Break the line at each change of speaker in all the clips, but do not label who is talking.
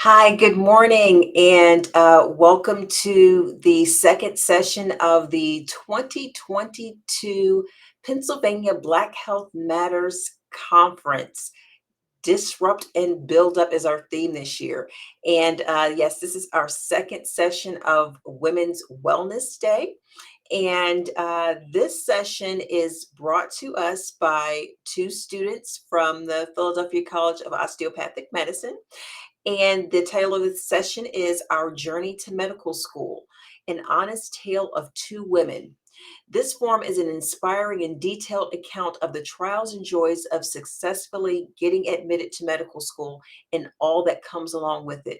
Hi, good morning, and welcome to the second session of the 2022 Pennsylvania Black Health Matters Conference. Disrupt and Build Up is our theme this year. And yes, this is our second session of Women's Wellness Day. And this session is brought to us by two students from the Philadelphia College of Osteopathic Medicine. And the title of this session is Our Journey to Medical School, an honest tale of two women. This form is an inspiring and detailed account of the trials and joys of successfully getting admitted to medical school and all that comes along with it.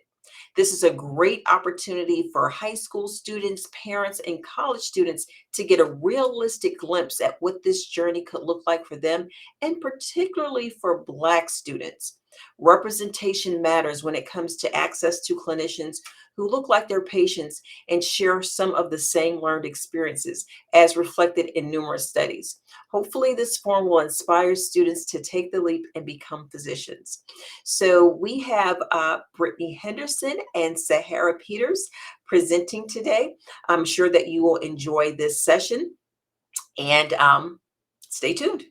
This is a great opportunity for high school students, parents, and college students to get a realistic glimpse at what this journey could look like for them, and particularly for Black students. Representation matters when it comes to access to clinicians who look like their patients and share some of the same learned experiences, as reflected in numerous studies. Hopefully, this form will inspire students to take the leap and become physicians. So we have Brittany Henderson and Sahara Peters presenting today. I'm sure that you will enjoy this session, and stay tuned.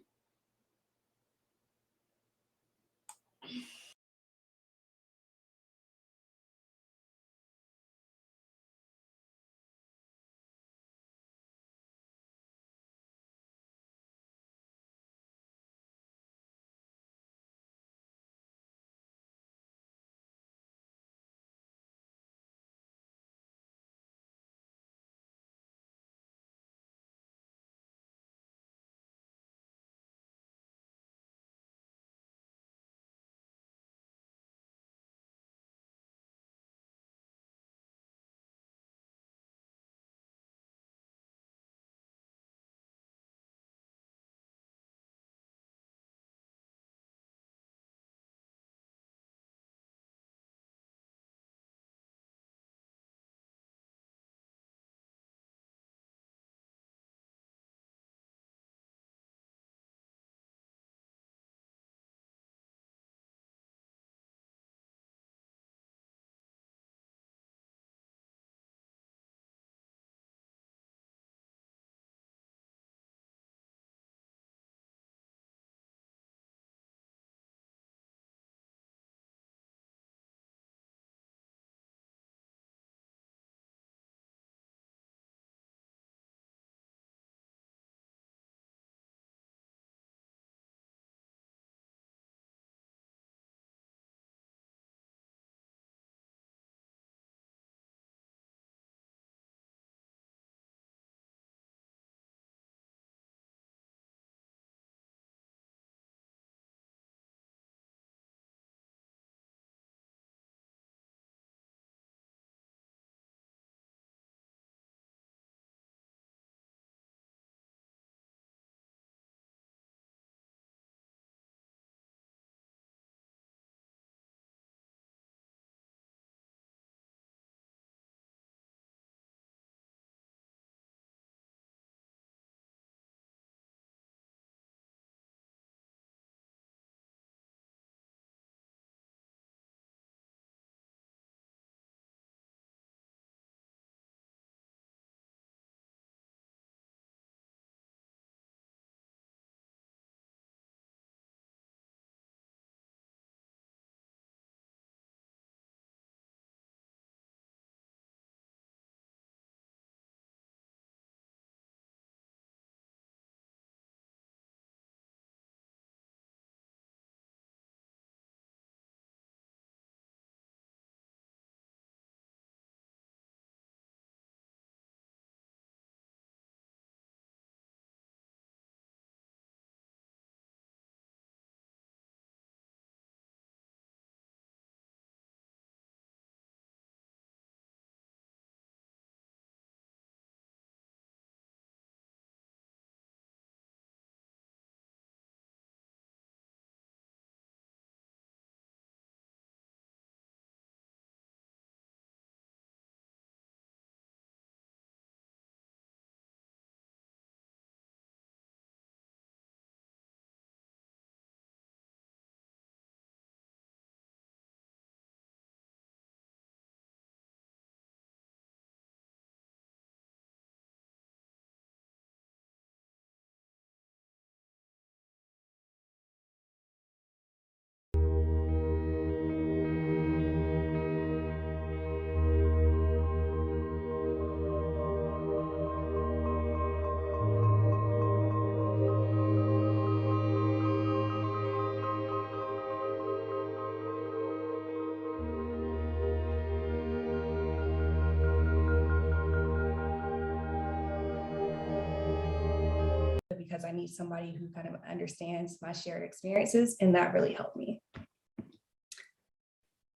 because I need somebody who kind of understands my shared experiences, and that really helped me.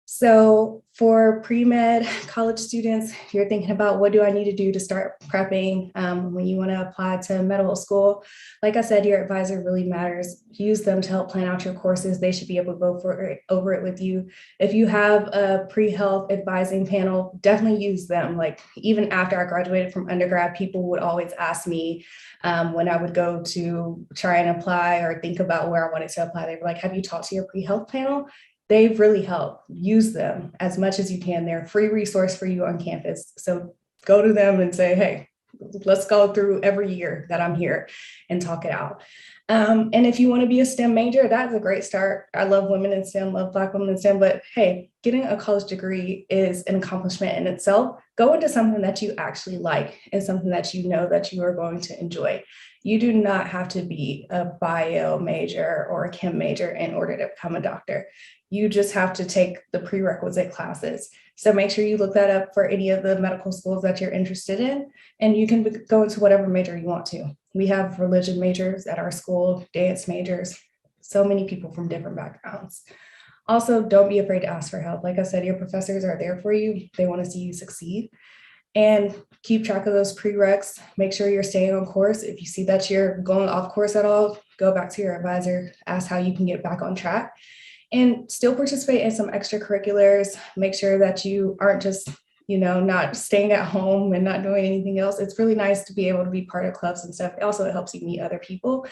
So for pre-med college students, if you're thinking about what do I need to do to start prepping when you want to apply to medical school, like I said, your advisor really matters. Use them to help plan out your courses. They should be able to go over it with you. If you have a pre-health advising panel, definitely use them. Like even after I graduated from undergrad, people would always ask me when I would go to try and apply or think about where I wanted to apply, they were like, have you talked to your pre-health panel? They've really helped. Use them as much as you can. They're a free resource for you on campus. So go to them and say, hey, let's go through every year that I'm here and talk it out. And if you want to be a STEM major, that's a great start. I love women in STEM, love Black women in STEM, but hey, getting a college degree is an accomplishment in itself. Go into something that you actually like and something that you know that you are going to enjoy. You do not have to be a bio major or a chem major in order to become a doctor. You just have to take the prerequisite classes. So make sure you look that up for any of the medical schools that you're interested in, and you can go into whatever major you want to. We have religion majors at our school, dance majors, so many people from different backgrounds. Also, don't be afraid to ask for help. Like I said, your professors are there for you. They want to see you succeed. And keep track of those prereqs. Make sure you're staying on course. If you see that you're going off course at all, go back to your advisor, ask how you can get back on track. And still participate in some extracurriculars. Make sure that you aren't just, not staying at home and not doing anything else. It's really nice to be able to be part of clubs and stuff. Also, it helps you meet other people.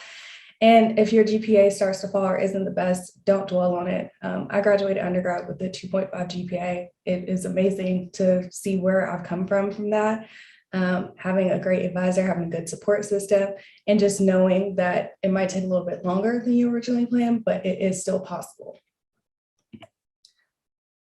And if your GPA starts to fall or isn't the best, don't dwell on it. I graduated undergrad with a 2.5 GPA. It is amazing to see where I've come from that. Having a great advisor, having a good support system, and just knowing that it might take a little bit longer than you originally planned, but it is still possible.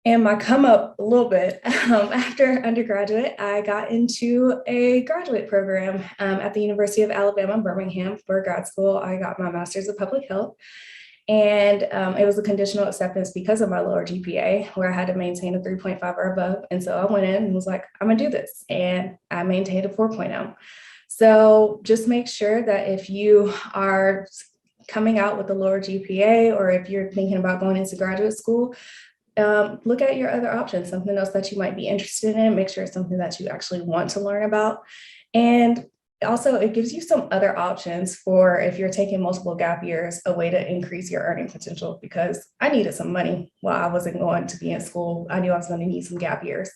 And my come up a little bit, after undergraduate, I got into a graduate program at the University of Alabama, Birmingham for grad school. I got my master's of public health. And it was a conditional acceptance because of my lower GPA, where I had to maintain a 3.5 or above. And so I went in and was like, I'm gonna do this. And I maintained a 4.0. So just make sure that if you are coming out with a lower GPA, or if you're thinking about going into graduate school, look at your other options, something else that you might be interested in. Make sure it's something that you actually want to learn about. And also, it gives you some other options for if you're taking multiple gap years, a way to increase your earning potential, because I needed some money while I wasn't going to be in school. I knew I was going to need some gap years.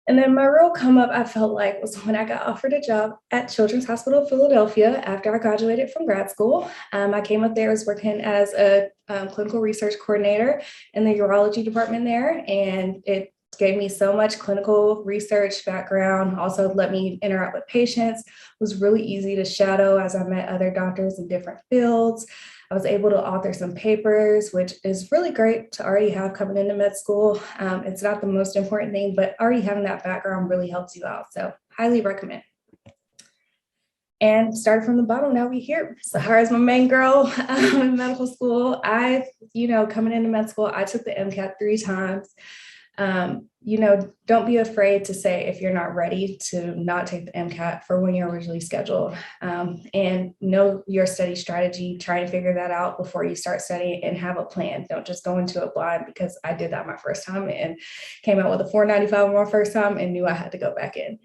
And then my real come up, I felt like, was when I got offered a job at Children's Hospital of Philadelphia after I graduated from grad school. I came up there, was working as a clinical research coordinator in the urology department there, and it gave me so much clinical research background, also let me interact with patients. It was really easy to shadow as I met other doctors in different fields. I was able to author some papers, which is really great to already have coming into med school. It's not the most important thing, but already having that background really helps you out. So highly recommend. And started from the bottom, now we here. Sahara is my main girl in medical school. Coming into med school, I took the MCAT 3 times. Don't be afraid to say if you're not ready to not take the MCAT for when you're originally scheduled, and know your study strategy. Try to figure that out before you start studying and have a plan. Don't just go into it blind, because I did that my first time and came out with a 495 on my first time and knew I had to go back in.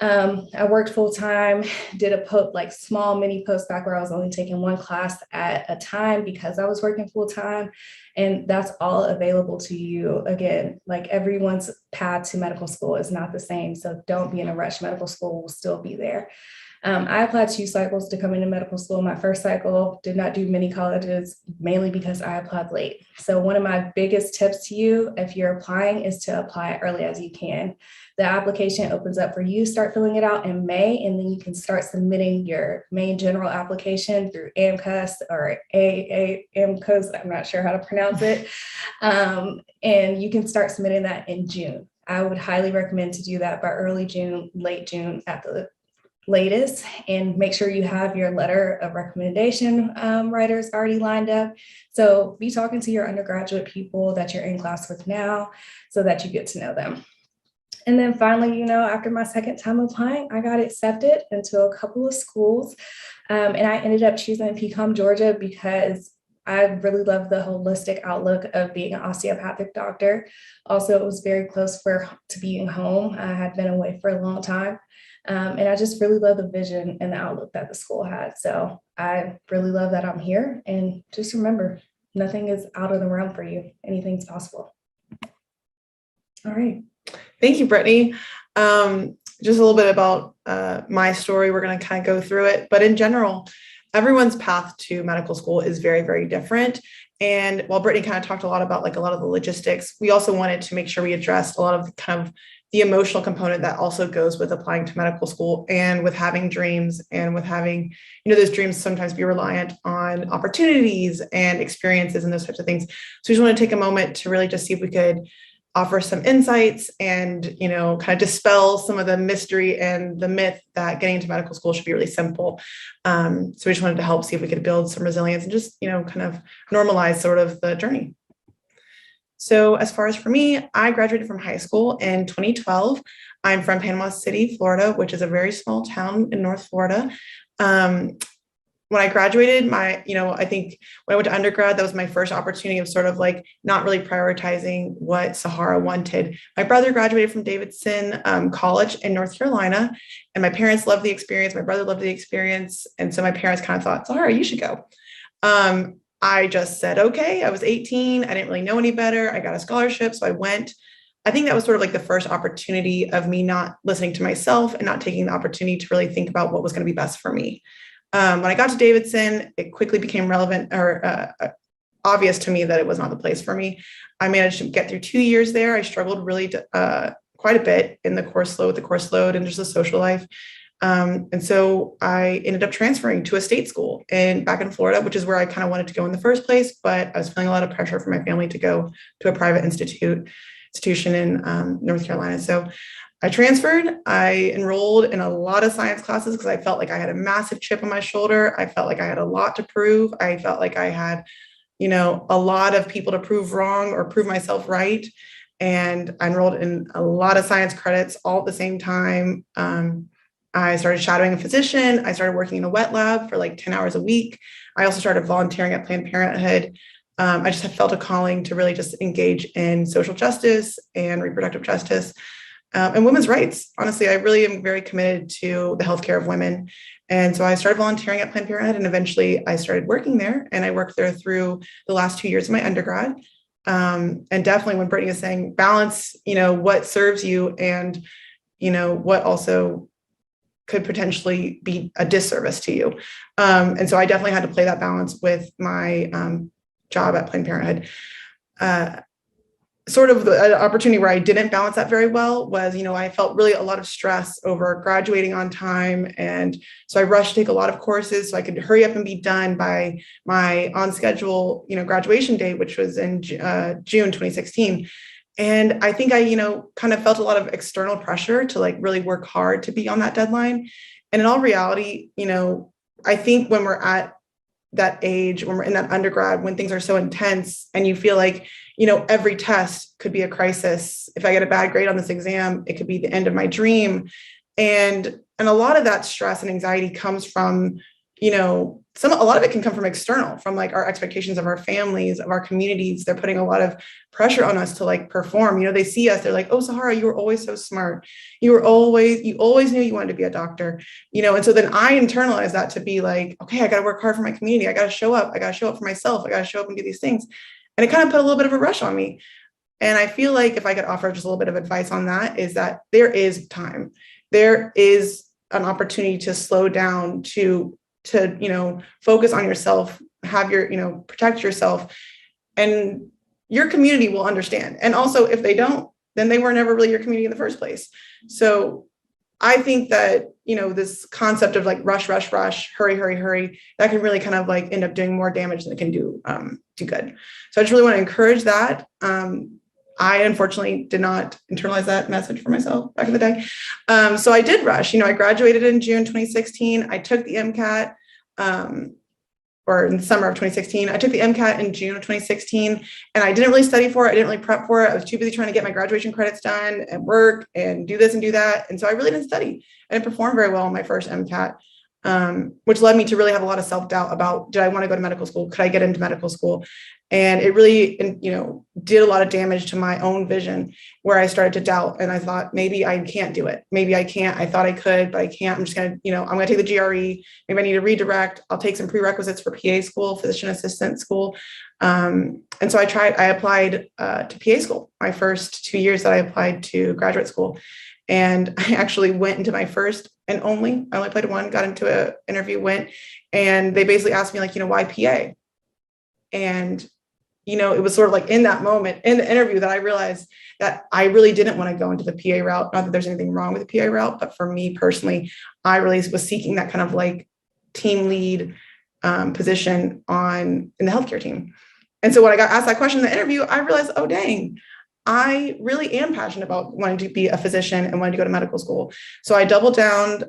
I worked full time, did a small mini postdoc where I was only taking one class at a time because I was working full time, and that's all available to you. Again, like everyone's path to medical school is not the same, so don't be in a rush. Medical school will still be there. I applied 2 cycles to come into medical school. My first cycle did not do many colleges, mainly because I applied late. So one of my biggest tips to you, if you're applying, is to apply early as you can. The application opens up for you, start filling it out in May, and then you can start submitting your main general application through AMCUS or AMCUS, I'm not sure how to pronounce it. And you can start submitting that in June. I would highly recommend to do that by early June, late June at the latest, and make sure you have your letter of recommendation writers already lined up. So be talking to your undergraduate people that you're in class with now so that you get to know them. And then finally, after my second time applying, I got accepted into a couple of schools. And I ended up choosing Pecan, Georgia, because I really love the holistic outlook of being an osteopathic doctor. Also, it was very close to being home. I had been away for a long time. And I just really love the vision and the outlook that the school had. So I really love that I'm here. And just remember, nothing is out of the realm for you. Anything's possible. All right.
Thank you, Brittany. Just a little bit about my story. We're going to kind of go through it. But in general, everyone's path to medical school is very, very different. And while Brittany kind of talked a lot about like a lot of the logistics, we also wanted to make sure we addressed a lot of kind of the emotional component that also goes with applying to medical school and with having dreams and with having, those dreams sometimes be reliant on opportunities and experiences and those types of things. So we just want to take a moment to really just see if we could offer some insights and, kind of dispel some of the mystery and the myth that getting into medical school should be really simple. So we just wanted to help see if we could build some resilience and just, kind of normalize sort of the journey. So as far as for me, I graduated from high school in 2012. I'm from Panama City, Florida, which is a very small town in North Florida. When I graduated, I think when I went to undergrad, that was my first opportunity of sort of like not really prioritizing what Sahara wanted. My brother graduated from Davidson College in North Carolina, and my parents loved the experience. My brother loved the experience. And so my parents kind of thought, Sahara, you should go. I just said, okay, I was 18. I didn't really know any better. I got a scholarship. So I went. I think that was sort of like the first opportunity of me not listening to myself and not taking the opportunity to really think about what was going to be best for me. When I got to Davidson, it quickly became relevant or obvious to me that it was not the place for me. I managed to get through 2 years there. I struggled really quite a bit in the course load and just the social life. And so I ended up transferring to a state school back in Florida, which is where I kind of wanted to go in the first place. But I was feeling a lot of pressure from my family to go to a private institution in North Carolina. So I transferred. I enrolled in a lot of science classes because I felt like I had a massive chip on my shoulder. I felt like I had a lot to prove. I felt like I had, a lot of people to prove wrong or prove myself right. And I enrolled in a lot of science credits all at the same time. I started shadowing a physician. I started working in a wet lab for like 10 hours a week. I also started volunteering at Planned Parenthood. I just have felt a calling to really just engage in social justice and reproductive justice and women's rights. Honestly, I really am very committed to the healthcare of women. And so I started volunteering at Planned Parenthood, and eventually I started working there. And I worked there through the last 2 years of my undergrad. And definitely when Brittany is saying balance, what serves you and, what also could potentially be a disservice to you. And so I definitely had to play that balance with my job at Planned Parenthood. Sort of the opportunity where I didn't balance that very well was, I felt really a lot of stress over graduating on time. And so I rushed to take a lot of courses so I could hurry up and be done by my on schedule, graduation date, which was in June 2016. And I think I, kind of felt a lot of external pressure to like really work hard to be on that deadline. And in all reality, I think when we're at that age, when we're in that undergrad, when things are so intense and you feel like, every test could be a crisis. If I get a bad grade on this exam, it could be the end of my dream. And a lot of that stress and anxiety comes from, a lot of it can come from external, from like our expectations of our families, of our communities. They're putting a lot of pressure on us to like perform. They see us, they're like, oh, Sahara, you were always so smart. You always knew you wanted to be a doctor, and so then I internalize that to be like, okay, I got to work hard for my community. I got to show up. I got to show up for myself. I got to show up and do these things. And it kind of put a little bit of a rush on me. And I feel like if I could offer just a little bit of advice on that, is that there is time. There is an opportunity to slow down, to focus on yourself, have your, protect yourself, and your community will understand. And also if they don't, then they were never really your community in the first place. So I think that, this concept of like rush, hurry, that can really kind of like end up doing more damage than it can do good. So I just really want to encourage that. I unfortunately did not internalize that message for myself back in the day. So I did rush. I graduated in June 2016. I took the MCAT, or in the summer of 2016. I took the MCAT in June of 2016, and I didn't really study for it. I didn't really prep for it. I was too busy trying to get my graduation credits done and work and do this and do that. And so I really didn't study. I didn't perform very well in my first MCAT, which led me to really have a lot of self-doubt about, did I want to go to medical school? Could I get into medical school? And it really, did a lot of damage to my own vision, where I started to doubt. And I thought, maybe I can't do it. Maybe I can't. I thought I could, but I can't. I'm just going to, I'm going to take the GRE. Maybe I need to redirect. I'll take some prerequisites for PA school, physician assistant school. And so I applied to PA school, my first 2 years that I applied to graduate school. And I actually went into my first and I only applied to one, got into an interview, went, and they basically asked me, like, why PA? And it was sort of like in that moment in the interview that I realized that I really didn't want to go into the PA route. Not that there's anything wrong with the PA route, but for me personally, I really was seeking that kind of like team lead position in the healthcare team. And so when I got asked that question in the interview, I realized, oh, dang, I really am passionate about wanting to be a physician and wanting to go to medical school. So I doubled down.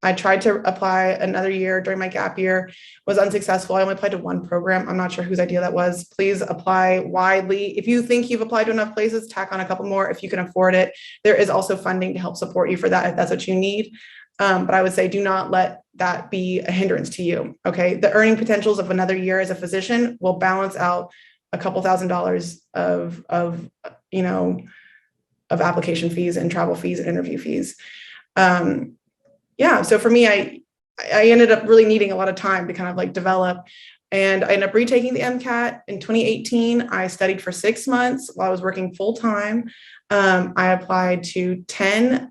I tried to apply another year during my gap year, was unsuccessful. I only applied to one program. I'm not sure whose idea that was. Please apply widely. If you think you've applied to enough places, tack on a couple more if you can afford it. There is also funding to help support you for that if that's what you need. But I would say do not let that be a hindrance to you. Okay. The earning potentials of another year as a physician will balance out a couple $1,000s of application fees and travel fees and interview fees. So for me, I ended up really needing a lot of time to kind of like develop, and I ended up retaking the MCAT in 2018. I studied for 6 months while I was working full time. I applied to 10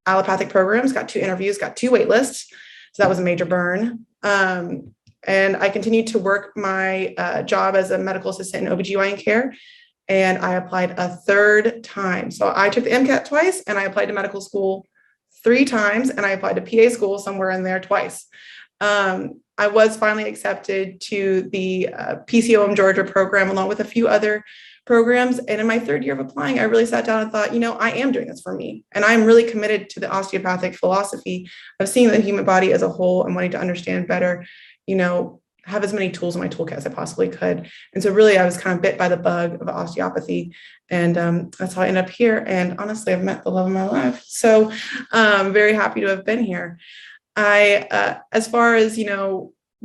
allopathic programs, got 2 interviews, got 2 wait lists. So that was a major burn. And I continued to work my job as a medical assistant in OBGYN care. And I applied a 3rd time. So I took the MCAT twice, and I applied to medical school 3 times, and I applied to PA school somewhere in there twice. I was finally accepted to the PCOM Georgia program, along with a few other programs. And in my 3rd year of applying, I really sat down and thought, I am doing this for me. And I'm really committed to the osteopathic philosophy of seeing the human body as a whole and wanting to understand better, have as many tools in my toolkit as I possibly could. And so really I was kind of bit by the bug of osteopathy. And that's how I ended up here. And honestly, I've met the love of my life. So I'm very happy to have been here. As far as,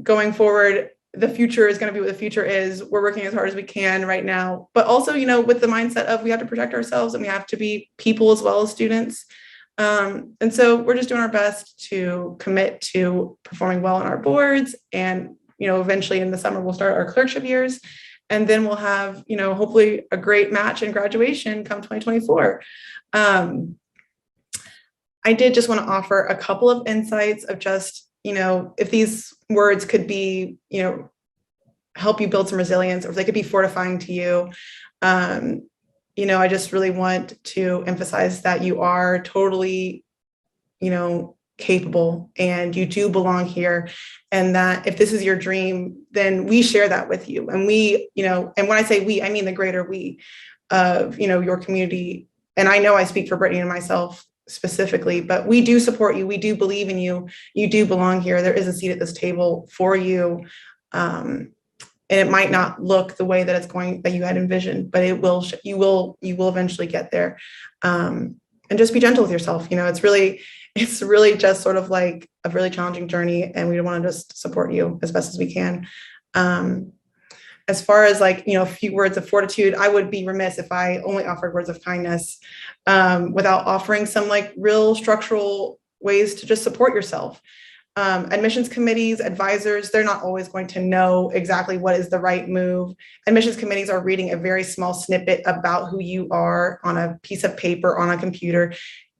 going forward, the future is going to be what the future is. We're working as hard as we can right now, but also, with the mindset of we have to protect ourselves and we have to be people as well as students. And so we're just doing our best to commit to performing well on our boards. And, eventually in the summer, we'll start our clerkship years. And then we'll have, hopefully a great match in graduation come 2024. I did just want to offer a couple of insights of just, if these words could be, help you build some resilience, or if they could be fortifying to you. I just really want to emphasize that you are totally, capable, and you do belong here. And that if this is your dream, then we share that with you. And we, and when I say we, I mean the greater we of, your community. And I know I speak for Britney and myself specifically, but we do support you. We do believe in you. You do belong here. There is a seat at this table for you. And it might not look the way that you had envisioned, but it will, you will eventually get there. And just be gentle with yourself. It's really just sort of like a really challenging journey, and we want to just support you as best as we can. As far as a few words of fortitude, I would be remiss if I only offered words of kindness without offering some real structural ways to just support yourself. Admissions committees, advisors, they're not always going to know exactly what is the right move. Admissions committees are reading a very small snippet about who you are on a piece of paper on a computer.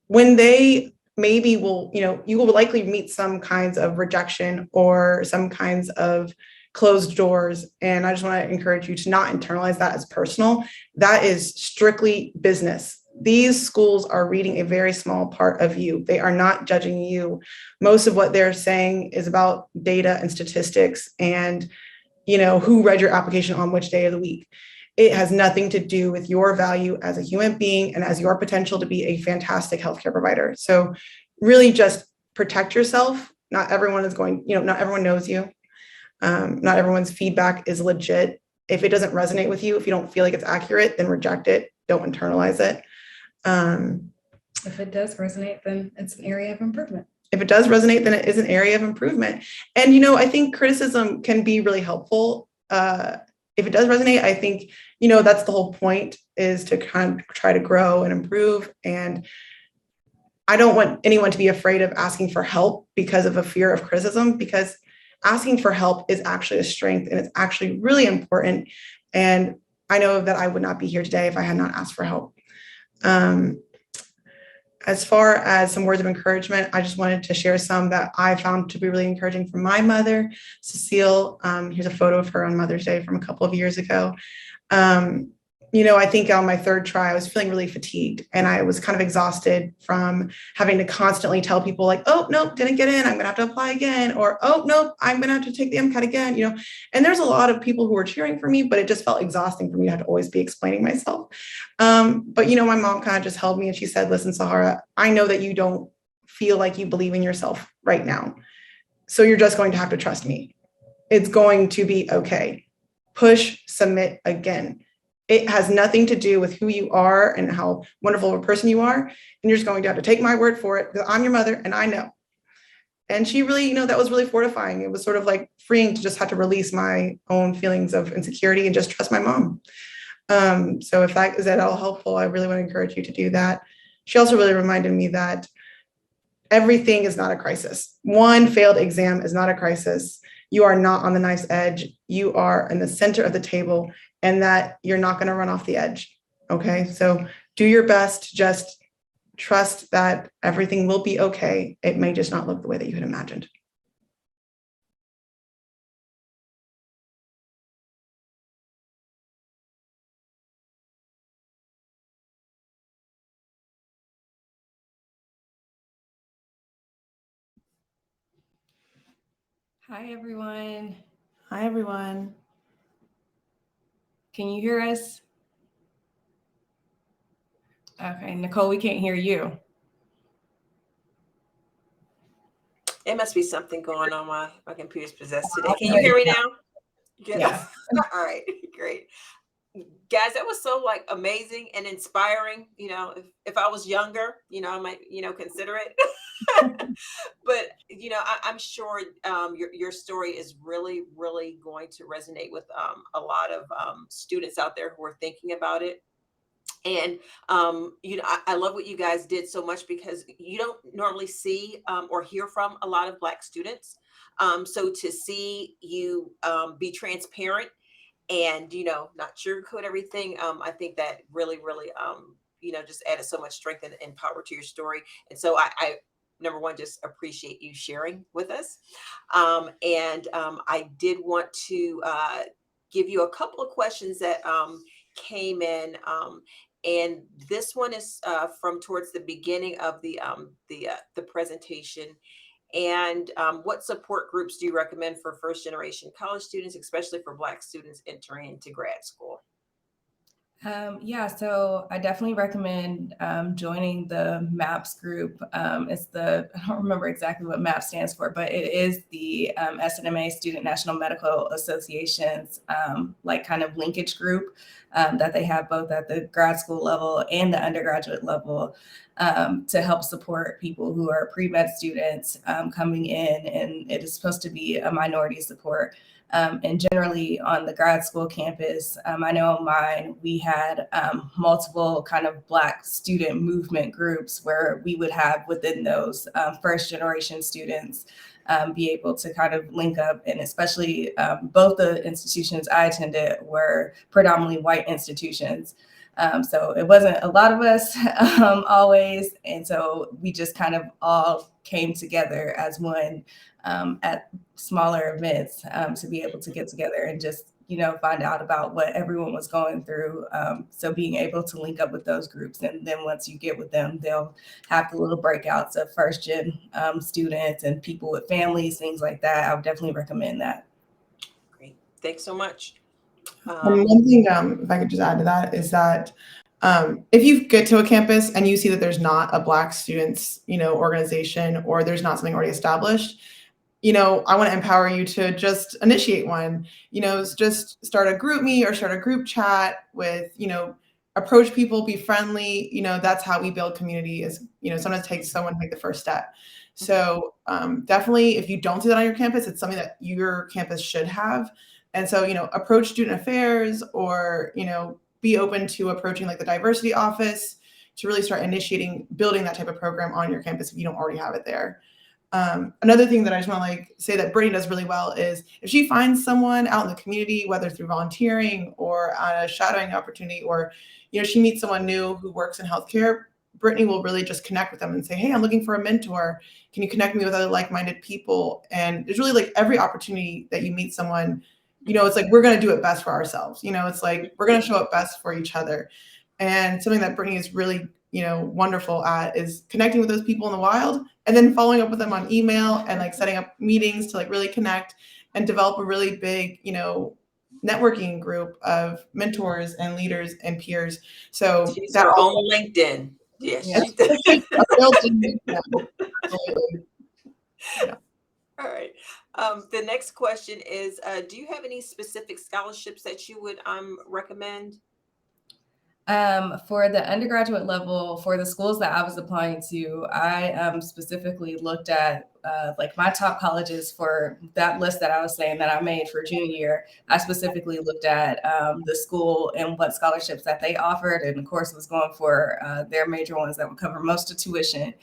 When they maybe will, you will likely meet some kinds of rejection or some kinds of closed doors. And I just want to encourage you to not internalize that as personal. That is strictly business. These schools are reading a very small part of you. They are not judging you. Most of what they're saying is about data and statistics and, who read your application on which day of the week. It has nothing to do with your value as a human being and as your potential to be a fantastic healthcare provider. So really just protect yourself. Not everyone is not everyone knows you. Not everyone's feedback is legit. If it doesn't resonate with you, if you don't feel like it's accurate, then reject it. Don't internalize it.
If it does resonate, then it's an area of improvement.
If it does resonate, then it is an area of improvement. And, you know, I think criticism can be really helpful. If it does resonate, I think, you know, that's the whole point, is to kind of try to grow and improve. And I don't want anyone to be afraid of asking for help because of a fear of criticism, because asking for help is actually a strength, and it's actually really important. And I know that I would not be here today if I had not asked for help. As far as some words of encouragement, I just wanted to share some that I found to be really encouraging from my mother, Cecile. Here's a photo of her on Mother's Day from a couple of years ago. You know, I think on my third try, I was feeling really fatigued, and I was kind of exhausted from having to constantly tell people like, oh, nope, didn't get in, I'm gonna have to apply again, or, oh, nope, I'm gonna have to take the MCAT again, you know. And there's a lot of people who were cheering for me, but it just felt exhausting for me to have to always be explaining myself. But, you know, my mom kind of just held me and she said, listen, Sahara, I know that you don't feel like you believe in yourself right now. So you're just going to have to trust me. It's going to be okay. Push, submit again. It has nothing to do with who you are and how wonderful of a person you are. And you're just going to have to take my word for it, because I'm your mother and I know. And she really, you know, that was really fortifying. It was sort of like freeing to just have to release my own feelings of insecurity and just trust my mom. So if that is at all helpful, I really want to encourage you to do that. She also really reminded me that everything is not a crisis. One failed exam is not a crisis. You are not on the knife's edge. You are in the center of the table, and that you're not going to run off the edge. Okay. So do your best. Just trust that everything will be okay. It may just not look the way that you had imagined.
Hi, everyone.
Hi, everyone.
Can you hear us? Okay, Nicole, we can't hear you.
It must be something going on. My computer's possessed today. Can you hear me now?
Yeah.
All right, great. Guys, that was so like amazing and inspiring. You know, if I was younger, you know, I might, you know, consider it. But you know, I'm sure your story is really, really going to resonate with a lot of students out there who are thinking about it. And you know, I love what you guys did so much, because you don't normally see or hear from a lot of Black students. So to see you be transparent and, you know, not sugarcoat everything, I think that really, really, you know, just added so much strength and power to your story. And so I number one, just appreciate you sharing with us. And I did want to give you a couple of questions that came in. And this one is from towards the beginning of the presentation. And what support groups do you recommend for first generation college students, especially for Black students entering into grad school?
Yeah, so I definitely recommend joining the MAPS group. It's I don't remember exactly what MAPS stands for, but it is the SNMA, Student National Medical Association's like kind of linkage group that they have both at the grad school level and the undergraduate level to help support people who are pre-med students coming in. And it is supposed to be a minority support. And generally on the grad school campus, I know on mine, we had multiple kind of Black student movement groups where we would have within those first generation students be able to kind of link up. And especially both the institutions I attended were predominantly white institutions. So it wasn't a lot of us always. And so we just kind of all came together as one at smaller events to be able to get together and just, you know, find out about what everyone was going through. So being able to link up with those groups. And then once you get with them, they'll have the little breakouts of first gen students and people with families, things like that. I would definitely recommend that.
Great. Thanks so much.
One thing, if I could just add to that, is that if you get to a campus and you see that there's not a Black students, you know, organization, or there's not something already established, I want to empower you to just initiate one, just start a group meet or start a group chat with, approach people, be friendly. That's how we build community is, sometimes it takes someone to make the first step. So definitely if you don't do that on your campus, it's something that your campus should have. And so, approach student affairs or, be open to approaching like the diversity office to really start initiating, building that type of program on your campus if you don't already have it there. Another thing that I just want to like say that Brittany does really well is if she finds someone out in the community, whether through volunteering or on a shadowing opportunity, or, she meets someone new who works in healthcare, Brittany will really just connect with them and say, hey, I'm looking for a mentor. Can you connect me with other like-minded people? And it's really like every opportunity that you meet someone, it's like, we're going to do it best for ourselves. It's like, we're going to show up best for each other. And something that Brittany is really, wonderful at is connecting with those people in the wild and then following up with them on email and like setting up meetings to like really connect and develop a really big, networking group of mentors and leaders and peers. So
She's
that
her
also,
own LinkedIn. Yes,
Yeah.
she does.
absolutely. Yeah.
All right. The next question is, do you have any specific scholarships that you would recommend?
For the undergraduate level, for the schools that I was applying to, I specifically looked at like my top colleges for that list that I was saying that I made for junior year. I specifically looked at the school and what scholarships that they offered, and of course was going for their major ones that would cover most of tuition.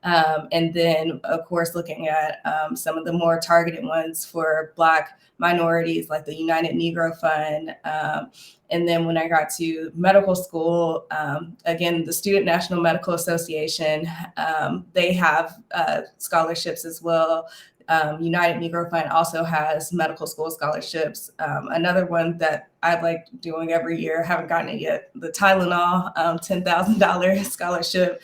And then, of course, looking at some of the more targeted ones for Black minorities, like the United Negro Fund. And then when I got to medical school, again, the Student National Medical Association, they have scholarships as well. United Negro Fund also has medical school scholarships. Another one that I like doing every year, haven't gotten it yet, the Tylenol $10,000 scholarship.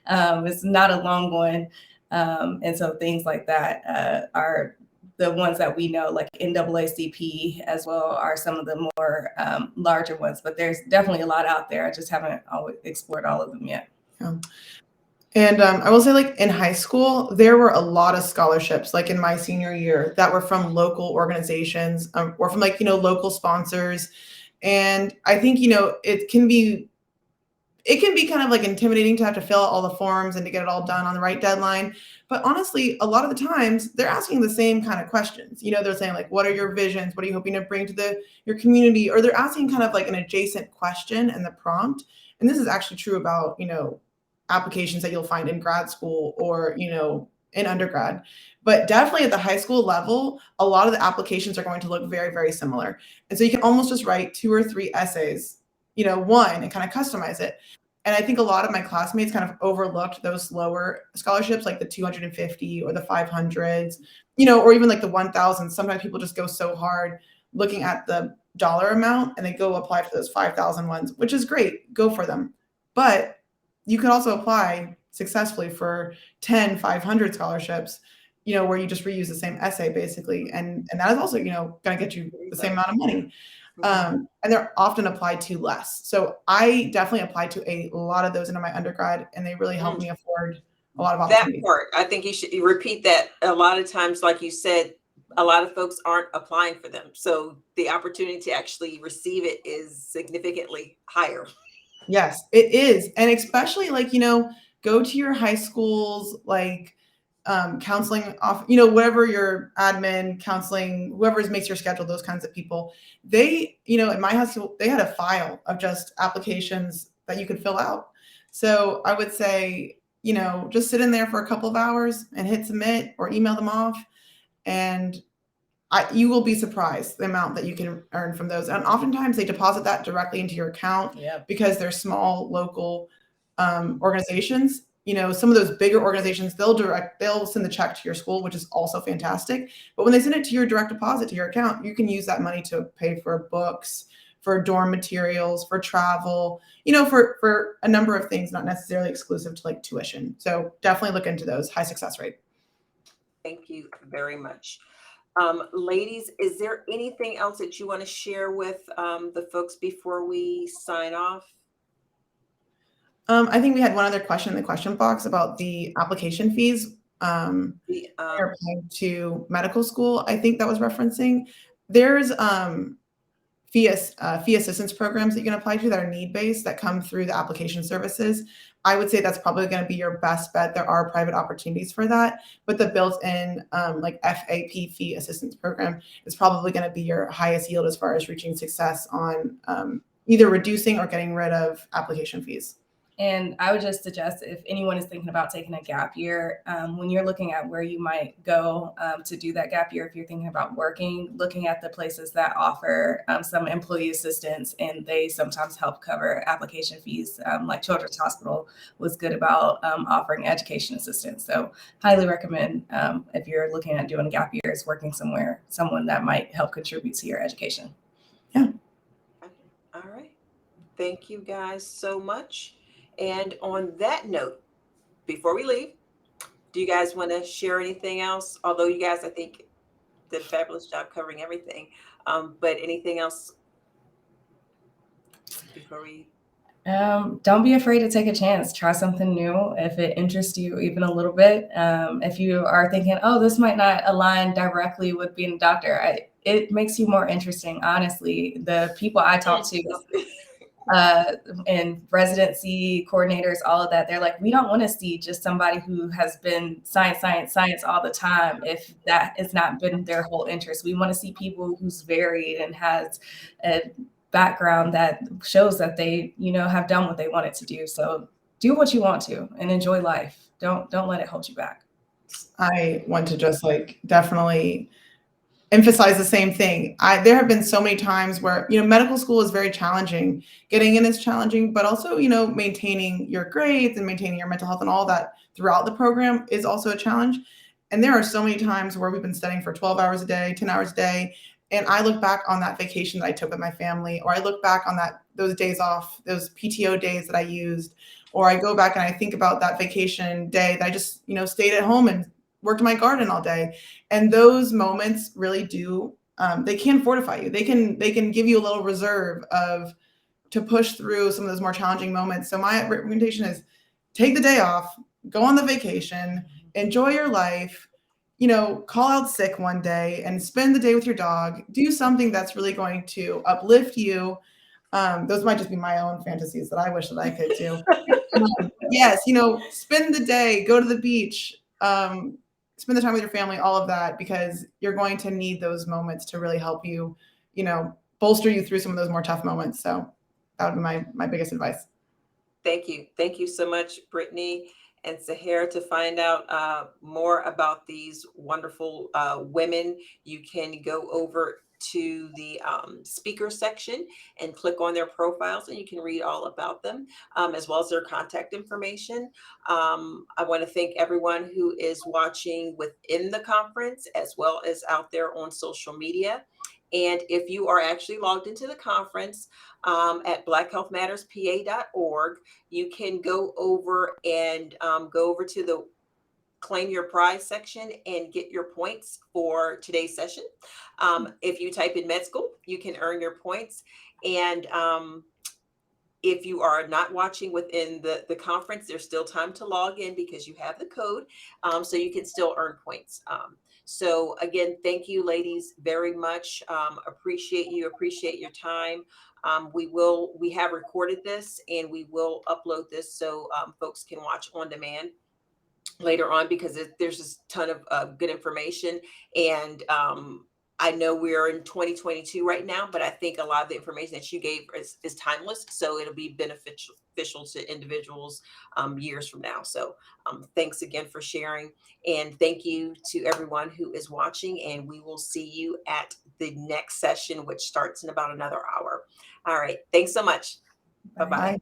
It's not a long one. And so things like that are the ones that we know, like NAACP as well, are some of the more larger ones. But there's definitely a lot out there. I just haven't always explored all of them yet.
Yeah. And I will say, like in high school, there were a lot of scholarships, like in my senior year, that were from local organizations or from like, local sponsors. And I think, it can be kind of like intimidating to have to fill out all the forms and to get it all done on the right deadline. But honestly, a lot of the times they're asking the same kind of questions. They're saying like, what are your visions? What are you hoping to bring to your community? Or they're asking kind of like an adjacent question in the prompt. And this is actually true about, applications that you'll find in grad school or, in undergrad. But definitely at the high school level, a lot of the applications are going to look very, very similar. And so you can almost just write 2 or 3 essays, one, and kind of customize it. And I think a lot of my classmates kind of overlooked those lower scholarships, like the 250 or the 500s, or even like the 1,000. Sometimes people just go so hard looking at the dollar amount and they go apply for those 5,000 ones, which is great. Go for them. But you could also apply successfully for 10, 500 scholarships, where you just reuse the same essay basically. And that is also, going to get you the same amount of money. And they're often applied to less. So I definitely applied to a lot of those into my undergrad, and they really helped me afford a lot of
That
opportunities.
part, I think you should repeat that. A lot of times, like you said, a lot of folks aren't applying for them. So the opportunity to actually receive it is significantly higher.
Yes, it is. And especially like, go to your high schools, like counseling off, whatever your admin, counseling, whoever makes your schedule, those kinds of people, they, in my high school, they had a file of just applications that you could fill out. So I would say, just sit in there for a couple of hours and hit submit or email them off. And you will be surprised the amount that you can earn from those. And oftentimes they deposit that directly into your account because they're small local organizations. Some of those bigger organizations, they'll send the check to your school, which is also fantastic. But when they send it to your direct deposit to your account, you can use that money to pay for books, for dorm materials, for travel, for a number of things, not necessarily exclusive to like tuition. So definitely look into those. High success rate.
Thank you very much. Ladies, is there anything else that you want to share with the folks before we sign off?
I think we had one other question in the question box about the application fees.
The,
are applying to medical school, I think that was referencing. There's fee assistance programs that you can apply to that are need-based that come through the application services. I would say that's probably going to be your best bet. There are private opportunities for that, but the built-in like FAP fee assistance program is probably going to be your highest yield as far as reaching success on either reducing or getting rid of application fees.
And I would just suggest if anyone is thinking about taking a gap year, when you're looking at where you might go to do that gap year, if you're thinking about working, looking at the places that offer some employee assistance, and they sometimes help cover application fees, like Children's Hospital was good about offering education assistance. So highly recommend if you're looking at doing a gap year, is working somewhere, someone that might help contribute to your education.
Yeah.
all right. Thank you guys so much. And on that note, before we leave, do you guys want to share anything else? Although you guys, I think, did a fabulous job covering everything. But anything else before we?
Don't be afraid to take a chance. Try something new if it interests you even a little bit. If you are thinking, oh, this might not align directly with being a doctor, it makes you more interesting. Honestly, the people I talk to and residency coordinators, all of that, they're like, we don't want to see just somebody who has been science all the time if that has not been their whole interest. We want to see people who's varied and has a background that shows that they, have done what they wanted to do. So do what you want to and enjoy life. Don't let it hold you back.
I want to just definitely emphasize the same thing. There have been so many times where, medical school is very challenging. Getting in is challenging, but also, maintaining your grades and maintaining your mental health and all that throughout the program is also a challenge. And there are so many times where we've been studying for 12 hours a day, 10 hours a day. And I look back on that vacation that I took with my family, or I look back on those days off, those PTO days that I used, or I go back and I think about that vacation day that I just, stayed at home and worked in my garden all day. And those moments really do, they can fortify you. They can give you a little reserve to push through some of those more challenging moments. So my recommendation is take the day off, go on the vacation, enjoy your life, call out sick one day and spend the day with your dog, do something that's really going to uplift you. Those might just be my own fantasies that I wish that I could do. Yes, spend the day, go to the beach, spend the time with your family, all of that, because you're going to need those moments to really help you, bolster you through some of those more tough moments. So that would be my biggest advice.
Thank you. Thank you so much, Britney and Sahara. To find out more about these wonderful women, you can go over to the speaker section and click on their profiles, and you can read all about them, as well as their contact information. I want to thank everyone who is watching within the conference as well as out there on social media. And if you are actually logged into the conference at blackhealthmatterspa.org, you can go over and go over to the claim your prize section and get your points for today's session. If you type in med school, you can earn your points. And if you are not watching within the conference, there's still time to log in because you have the code, so you can still earn points. So again, thank you, ladies, very much. Appreciate your time. We have recorded this and we will upload this so folks can watch on demand later on, because there's just a ton of good information. And I know we're in 2022 right now, but I think a lot of the information that you gave is timeless. So it'll be beneficial to individuals years from now. So thanks again for sharing. And thank you to everyone who is watching. And we will see you at the next session, which starts in about another hour. All right. Thanks so much. Bye-bye.
Bye.